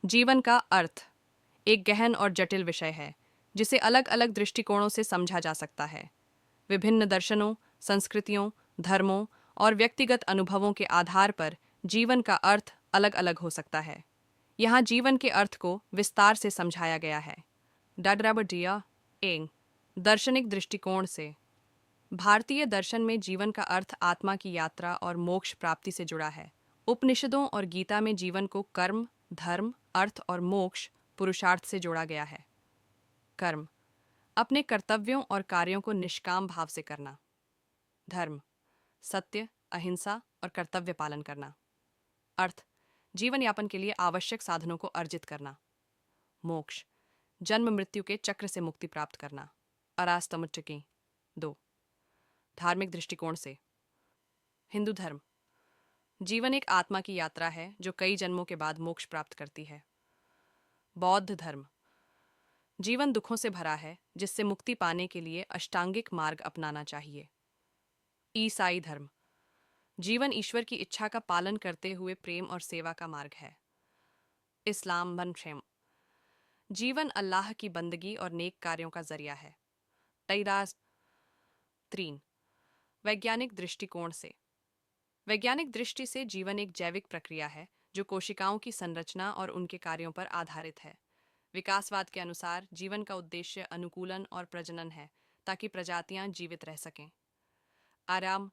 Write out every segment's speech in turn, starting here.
जीवन का अर्थ एक गहन और जटिल विषय है जिसे अलग अलग दृष्टिकोणों से समझा जा सकता है। विभिन्न दर्शनों, संस्कृतियों, धर्मों और व्यक्तिगत अनुभवों के आधार पर जीवन का अर्थ अलग अलग हो सकता है। यहाँ जीवन के अर्थ को विस्तार से समझाया गया है। डडराबडिया एंग दार्शनिक दृष्टिकोण से भारतीय दर्शन में जीवन का अर्थ आत्मा की यात्रा और मोक्ष प्राप्ति से जुड़ा है। उपनिषदों और गीता में जीवन को कर्म, धर्म, अर्थ और मोक्ष पुरुषार्थ से जोड़ा गया है। कर्म अपने कर्तव्यों और कार्यों को निष्काम भाव से करना। धर्म सत्य, अहिंसा और कर्तव्य पालन करना। अर्थ जीवन यापन के लिए आवश्यक साधनों को अर्जित करना। मोक्ष जन्म मृत्यु के चक्र से मुक्ति प्राप्त करना। अरास्तमुच्चकी 2। धार्मिक दृष्टिकोण से हिंदू धर्म जीवन एक आत्मा की यात्रा है जो कई जन्मों के बाद मोक्ष प्राप्त करती है। बौद्ध धर्म जीवन दुखों से भरा है जिससे मुक्ति पाने के लिए अष्टांगिक मार्ग अपनाना चाहिए। ईसाई धर्म जीवन ईश्वर की इच्छा का पालन करते हुए प्रेम और सेवा का मार्ग है। इस्लाम मनशेम जीवन अल्लाह की बंदगी और नेक कार्यों का जरिया है। तैराज 3। वैज्ञानिक दृष्टिकोण से वैज्ञानिक दृष्टि से जीवन एक जैविक प्रक्रिया है जो कोशिकाओं की संरचना और उनके कार्यों पर आधारित है। विकासवाद के अनुसार जीवन का उद्देश्य अनुकूलन और प्रजनन है ताकि प्रजातियां जीवित रह सकें। आराम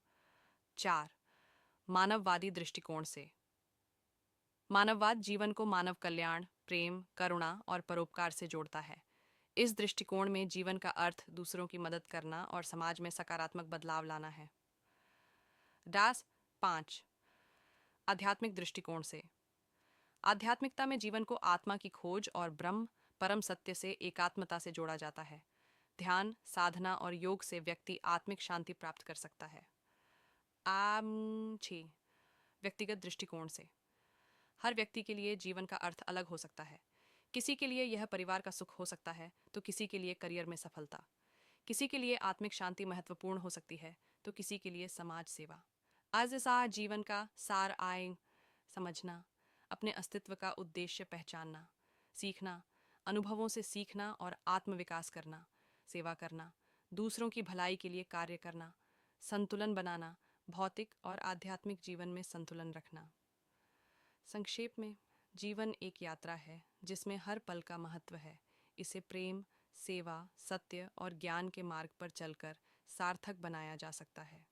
4। मानववादी दृष्टिकोण से मानववाद जीवन को मानव कल्याण, प्रेम, करुणा और परोपकार से जोड़ता है। इस दृष्टिकोण में जीवन का अर्थ दूसरों की मदद करना और समाज में सकारात्मक बदलाव लाना है। दास 5। आध्यात्मिक दृष्टिकोण से आध्यात्मिकता में जीवन को आत्मा की खोज और ब्रह्म परम सत्य से एकात्मता से जोड़ा जाता है। ध्यान, साधना और योग से व्यक्ति आत्मिक शांति प्राप्त कर सकता है। 6। व्यक्तिगत दृष्टिकोण से हर व्यक्ति के लिए जीवन का अर्थ अलग हो सकता है। किसी के लिए यह परिवार का सुख हो सकता है तो किसी के लिए करियर में सफलता। किसी के लिए आत्मिक शांति महत्वपूर्ण हो सकती है तो किसी के लिए समाज सेवा। आज जीवन का सार आय समझना, अपने अस्तित्व का उद्देश्य पहचानना, सीखना, अनुभवों से सीखना और आत्मविकास करना, सेवा करना, दूसरों की भलाई के लिए कार्य करना, संतुलन बनाना, भौतिक और आध्यात्मिक जीवन में संतुलन रखना। संक्षेप में, जीवन एक यात्रा है जिसमें हर पल का महत्व है। इसे प्रेम, सेवा, सत्य और ज्ञान के मार्ग पर चलकर सार्थक बनाया जा सकता है।